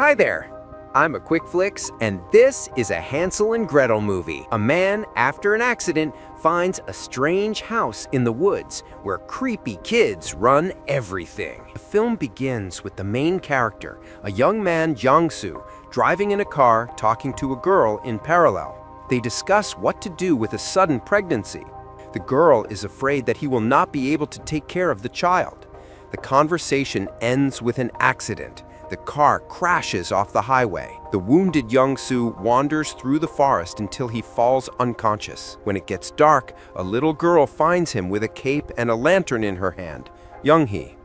Hi there, I'm a Quick Flicks, and this is a Hansel and Gretel movie. A man, after an accident, finds a strange house in the woods where creepy kids run everything. The film begins with the main character, a young man, Yonsu, driving in a car talking to a girl in parallel. They discuss what to do with a sudden pregnancy. The girl is afraid that he will not be able to take care of the child. The conversation ends with an accident. The car crashes off the highway. The wounded Yonsu wanders through the forest until he falls unconscious. When it gets dark, a little girl finds him with a cape and a lantern in her hand, Young-hee.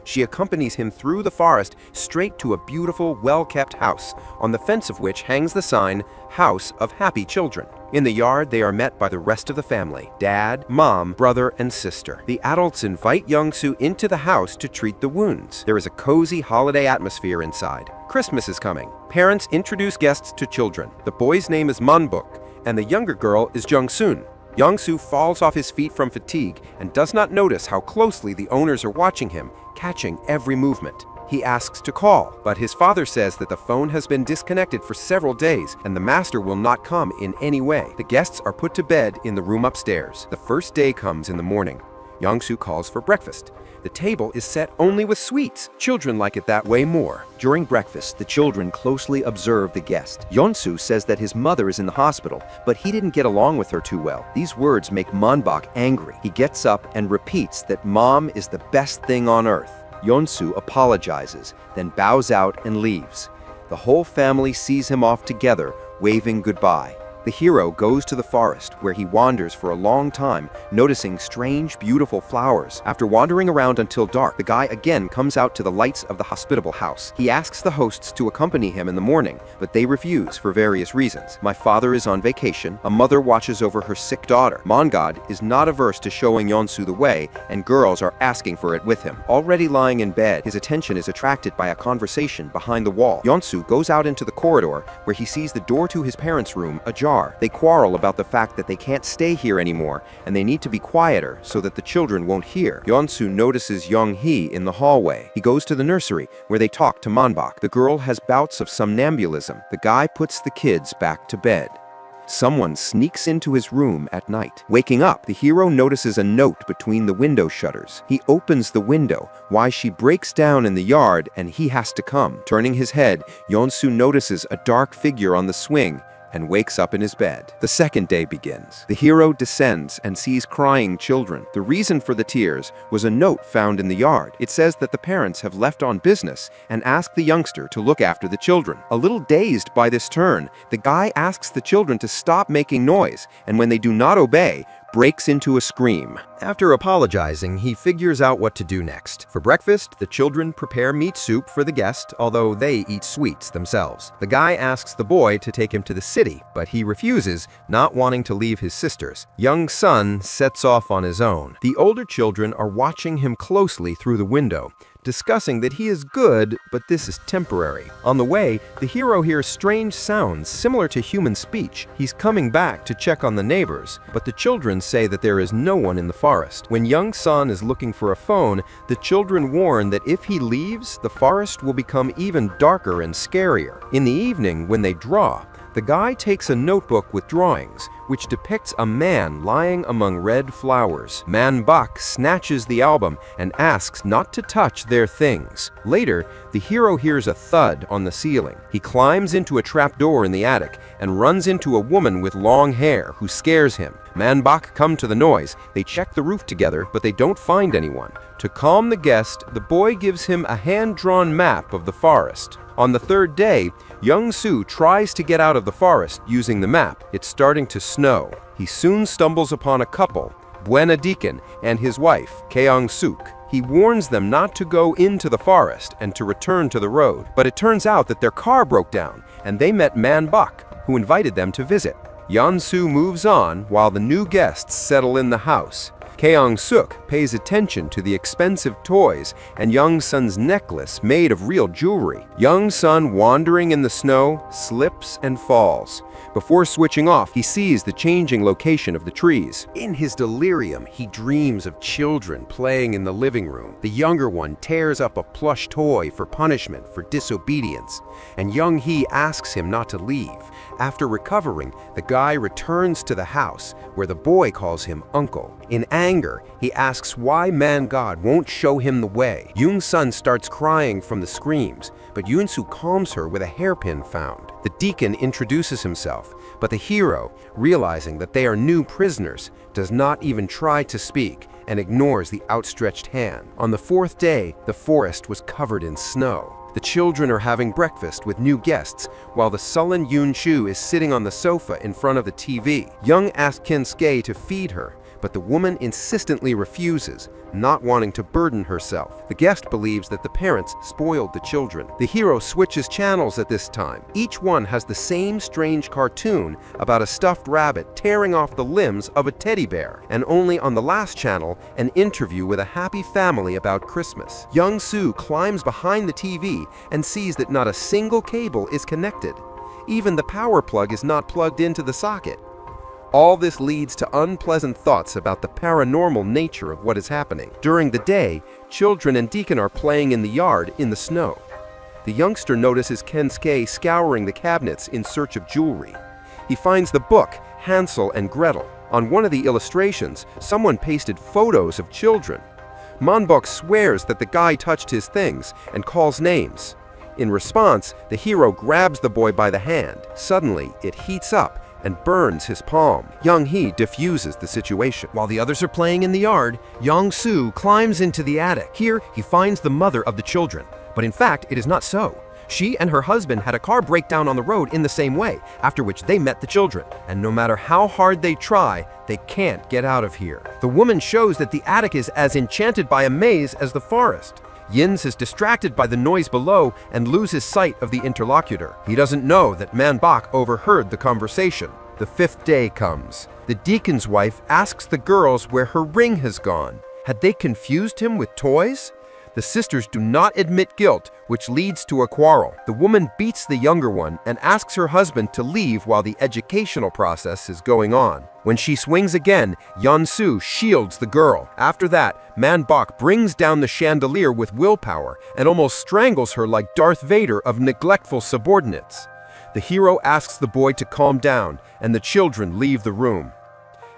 She accompanies him through the forest straight to a beautiful, well-kept house, on the fence of which hangs the sign, House of Happy Children. In the yard, they are met by the rest of the family, dad, mom, brother, and sister. The adults invite Yonsu into the house to treat the wounds. There is a cozy holiday atmosphere inside. Christmas is coming. Parents introduce guests to children. The boy's name is Manbuk, and the younger girl is Jungsun. Yonsu falls off his feet from fatigue and does not notice how closely the owners are watching him, catching every movement. He asks to call, but his father says that the phone has been disconnected for several days and the master will not come in any way. The guests are put to bed in the room upstairs. The first day comes in the morning. Yonsu calls for breakfast. The table is set only with sweets. Children like it that way more. During breakfast, the children closely observe the guest. Yonsu says that his mother is in the hospital, but he didn't get along with her too well. These words make Manbak angry. He gets up and repeats that mom is the best thing on earth. Yonsu apologizes, then bows out and leaves. The whole family sees him off together, waving goodbye. The hero goes to the forest, where he wanders for a long time, noticing strange, beautiful flowers. After wandering around until dark, the guy again comes out to the lights of the hospitable house. He asks the hosts to accompany him in the morning, but they refuse for various reasons. My father is on vacation, a mother watches over her sick daughter. Mongod is not averse to showing Yonsu the way, and girls are asking for it with him. Already lying in bed, his attention is attracted by a conversation behind the wall. Yonsu goes out into the corridor, where he sees the door to his parents' room ajar. They quarrel about the fact that they can't stay here anymore and they need to be quieter so that the children won't hear. Yonsu notices Young-hee in the hallway. He goes to the nursery where they talk to Manbak. The girl has bouts of somnambulism. The guy puts the kids back to bed. Someone sneaks into his room at night. Waking up, the hero notices a note between the window shutters. He opens the window. Why she breaks down in the yard and he has to come. Turning his head, Yonsu notices a dark figure on the swing and wakes up in his bed. The second day begins. The hero descends and sees crying children. The reason for the tears was a note found in the yard. It says that the parents have left on business and ask the youngster to look after the children. A little dazed by this turn, the guy asks the children to stop making noise, and when they do not obey, breaks into a scream. After apologizing, he figures out what to do next. For breakfast, the children prepare meat soup for the guest, although they eat sweets themselves. The guy asks the boy to take him to the city, but he refuses, not wanting to leave his sisters. Young son sets off on his own. The older children are watching him closely through the window, discussing that he is good, but this is temporary. On the way, the hero hears strange sounds similar to human speech. He's coming back to check on the neighbors, but the children say that there is no one in the forest. When young son is looking for a phone, the children warn that if he leaves, the forest will become even darker and scarier. In the evening, when they draw, the guy takes a notebook with drawings, which depicts a man lying among red flowers. Manbak snatches the album and asks not to touch their things. Later, the hero hears a thud on the ceiling. He climbs into a trapdoor in the attic and runs into a woman with long hair who scares him. Manbak come to the noise. They check the roof together, but they don't find anyone. To calm the guest, the boy gives him a hand-drawn map of the forest. On the third day, Yonsu tries to get out of the forest using the map. It's starting to snow. He soon stumbles upon a couple, Buena Deacon and his wife, Keong-suk. He warns them not to go into the forest and to return to the road. But it turns out that their car broke down, and they met Manbak, who invited them to visit. Yonsu moves on while the new guests settle in the house. Keong-suk pays attention to the expensive toys and Young-sun's necklace made of real jewelry. Young-sun, wandering in the snow, slips and falls. Before switching off, he sees the changing location of the trees. In his delirium, he dreams of children playing in the living room. The younger one tears up a plush toy for punishment for disobedience, and Young-hee asks him not to leave. After recovering, the guy returns to the house, where the boy calls him uncle. In anger, he asks why man-god won't show him the way. Young-sun starts crying from the screams, but Yonsu calms her with a hairpin found. The deacon introduces himself, but the hero, realizing that they are new prisoners, does not even try to speak and ignores the outstretched hand. On the fourth day, the forest was covered in snow. The children are having breakfast with new guests, while the sullen Yonsu is sitting on the sofa in front of the TV. Young asks Kinsuke to feed her, but the woman insistently refuses, not wanting to burden herself. The guest believes that the parents spoiled the children. The hero switches channels at this time. Each one has the same strange cartoon about a stuffed rabbit tearing off the limbs of a teddy bear, and only on the last channel, an interview with a happy family about Christmas. Young-soo climbs behind the TV and sees that not a single cable is connected. Even the power plug is not plugged into the socket. All this leads to unpleasant thoughts about the paranormal nature of what is happening. During the day, children and Deacon are playing in the yard in the snow. The youngster notices Kinsuke scouring the cabinets in search of jewelry. He finds the book, Hansel and Gretel. On one of the illustrations, someone pasted photos of children. Monbok swears that the guy touched his things and calls names. In response, the hero grabs the boy by the hand. Suddenly, it heats up and burns his palm. Young-hee diffuses the situation. While the others are playing in the yard, Yong-soo climbs into the attic. Here, he finds the mother of the children. But in fact, it is not so. She and her husband had a car breakdown on the road in the same way, after which they met the children. And no matter how hard they try, they can't get out of here. The woman shows that the attic is as enchanted by a maze as the forest. Yins is distracted by the noise below and loses sight of the interlocutor. He doesn't know that Man-bok overheard the conversation. The fifth day comes. The deacon's wife asks the girls where her ring has gone. Had they confused him with toys? The sisters do not admit guilt, which leads to a quarrel. The woman beats the younger one and asks her husband to leave while the educational process is going on. When she swings again, Yonsu shields the girl. After that, Man-bok brings down the chandelier with willpower and almost strangles her like Darth Vader of neglectful subordinates. The hero asks the boy to calm down, and the children leave the room.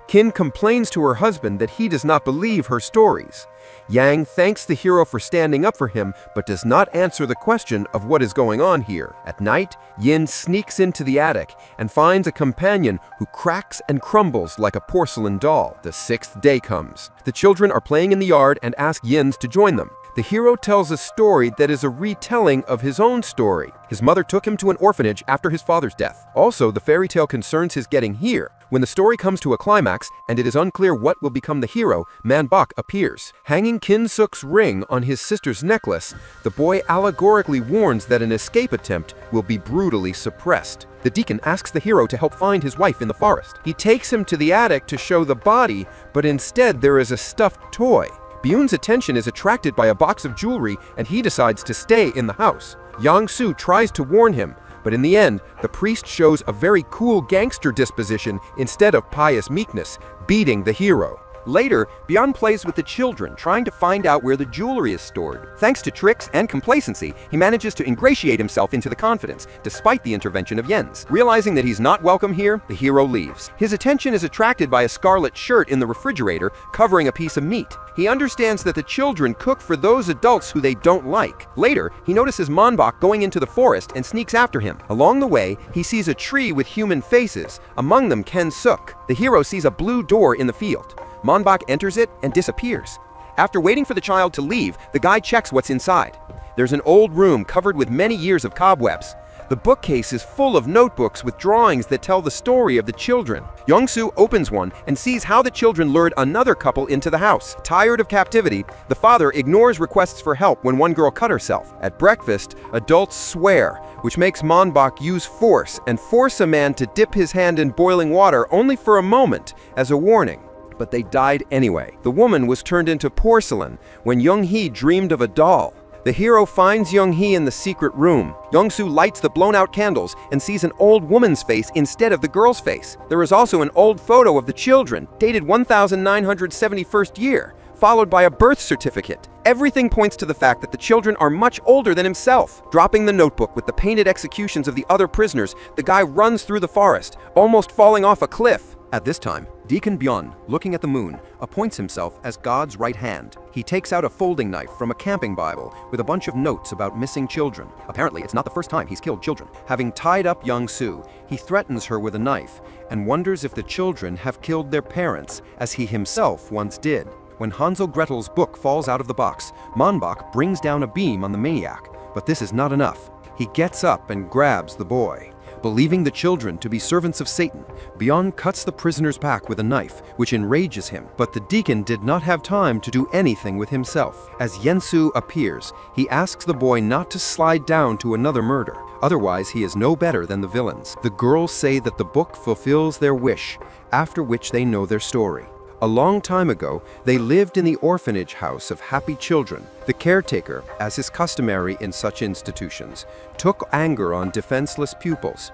Kin complains to her husband that he does not believe her stories. Yang thanks the hero for standing up for him, but does not answer the question of what is going on here. At night, Yin sneaks into the attic and finds a companion who cracks and crumbles like a porcelain doll. The sixth day comes. The children are playing in the yard and ask Yins to join them. The hero tells a story that is a retelling of his own story. His mother took him to an orphanage after his father's death. Also, the fairy tale concerns his getting here. When the story comes to a climax, and it is unclear what will become the hero, Man-bok appears. Hanging Kin-suk's ring on his sister's necklace, the boy allegorically warns that an escape attempt will be brutally suppressed. The deacon asks the hero to help find his wife in the forest. He takes him to the attic to show the body, but instead there is a stuffed toy. Byun's attention is attracted by a box of jewelry, and he decides to stay in the house. Yong-soo tries to warn him, but in the end, the priest shows a very cool gangster disposition instead of pious meekness, beating the hero. Later, Byun plays with the children, trying to find out where the jewelry is stored. Thanks to tricks and complacency, he manages to ingratiate himself into the confidence, despite the intervention of Jens. Realizing that he's not welcome here, the hero leaves. His attention is attracted by a scarlet shirt in the refrigerator, covering a piece of meat. He understands that the children cook for those adults who they don't like. Later, he notices Monbok going into the forest and sneaks after him. Along the way, he sees a tree with human faces, among them Ken-suk. The hero sees a blue door in the field. Monbok enters it and disappears. After waiting for the child to leave, the guy checks what's inside. There's an old room covered with many years of cobwebs. The bookcase is full of notebooks with drawings that tell the story of the children. Yong-soo opens one and sees how the children lured another couple into the house. Tired of captivity, the father ignores requests for help when one girl cut herself. At breakfast, adults swear, which makes Monbok use force and force a man to dip his hand in boiling water only for a moment as a warning. but they died anyway. The woman was turned into porcelain when Young-hee dreamed of a doll. The hero finds Young-hee in the secret room. Yonsu lights the blown-out candles and sees an old woman's face instead of the girl's face. There is also an old photo of the children, dated 1971st year, followed by a birth certificate. Everything points to the fact that the children are much older than himself. Dropping the notebook with the painted executions of the other prisoners, the guy runs through the forest, almost falling off a cliff. At this time, Deacon Byun, looking at the moon, appoints himself as God's right hand. He takes out a folding knife from a camping Bible with a bunch of notes about missing children. Apparently, it's not the first time he's killed children. Having tied up Yonsu, he threatens her with a knife and wonders if the children have killed their parents, as he himself once did. When Hansel Gretel's book falls out of the box, Monbach brings down a beam on the maniac. But this is not enough. He gets up and grabs the boy. Believing the children to be servants of Satan, Byun cuts the prisoner's back with a knife, which enrages him. But the deacon did not have time to do anything with himself. As Yonsu appears, he asks the boy not to slide down to another murder. Otherwise, he is no better than the villains. The girls say that the book fulfills their wish, after which they know their story. A long time ago, they lived in the orphanage house of happy children. The caretaker, as is customary in such institutions, took anger on defenseless pupils,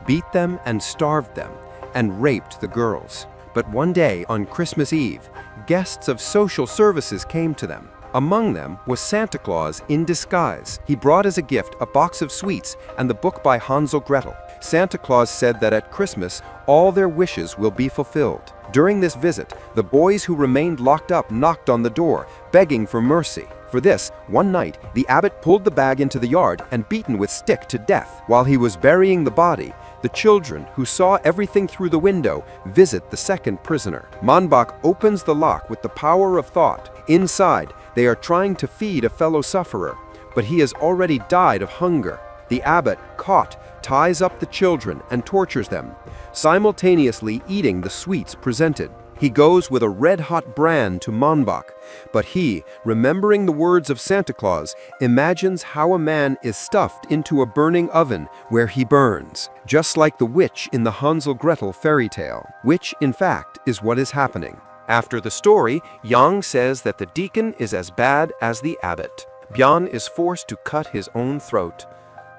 beat them and starved them, and raped the girls. But one day, on Christmas Eve, guests of social services came to them. Among them was Santa Claus in disguise. He brought as a gift a box of sweets and the book by Hansel Gretel. Santa Claus said that at Christmas, all their wishes will be fulfilled. During this visit, the boys who remained locked up knocked on the door, begging for mercy. For this, one night, the abbot pulled the bag into the yard and beaten with stick to death. While he was burying the body, the children, who saw everything through the window, visit the second prisoner. Monbach opens the lock with the power of thought. Inside, they are trying to feed a fellow sufferer, but he has already died of hunger. The abbot, caught, ties up the children and tortures them, simultaneously eating the sweets presented. He goes with a red-hot brand to Monbach, but he, remembering the words of Santa Claus, imagines how a man is stuffed into a burning oven where he burns, just like the witch in the Hansel Gretel fairy tale, which, in fact, is what is happening. After the story, Yang says that the deacon is as bad as the abbot. Byun is forced to cut his own throat.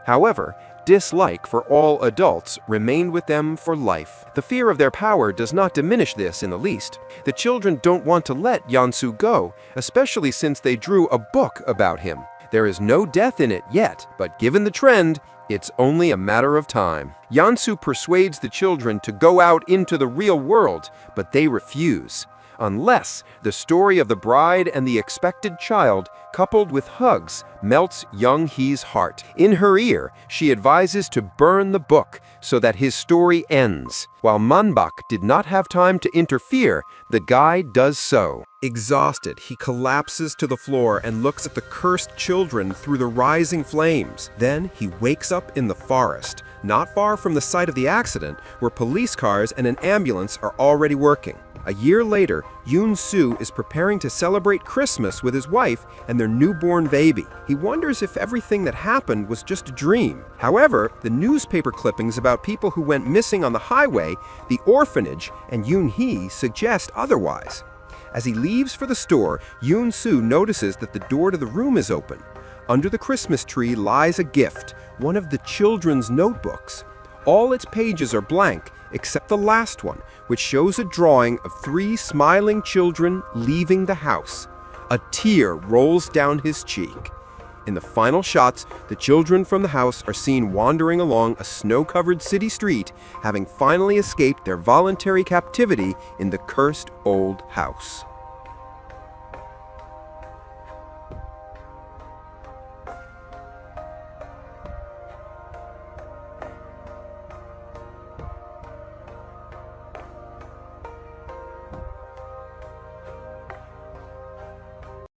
However, dislike for all adults remained with them for life. The fear of their power does not diminish this in the least. The children don't want to let Yonsu go, especially since they drew a book about him. There is no death in it yet, but given the trend, it's only a matter of time. Yonsu persuades the children to go out into the real world, but they refuse. Unless the story of the bride and the expected child, coupled with hugs, melts Young-hee's heart. In her ear, she advises to burn the book so that his story ends. While Monbach did not have time to interfere, the guy does so. Exhausted, he collapses to the floor and looks at the cursed children through the rising flames. Then he wakes up in the forest, not far from the site of the accident, where police cars and an ambulance are already working. A year later, Yonsu is preparing to celebrate Christmas with his wife and their newborn baby. He wonders if everything that happened was just a dream. However, the newspaper clippings about people who went missing on the highway, the orphanage, and Young-hee suggest otherwise. As he leaves for the store, Yonsu notices that the door to the room is open. Under the Christmas tree lies a gift, one of the children's notebooks. All its pages are blank, except the last one, which shows a drawing of 3 smiling children leaving the house. A tear rolls down his cheek. In the final shots, the children from the house are seen wandering along a snow-covered city street, having finally escaped their voluntary captivity in the cursed old house.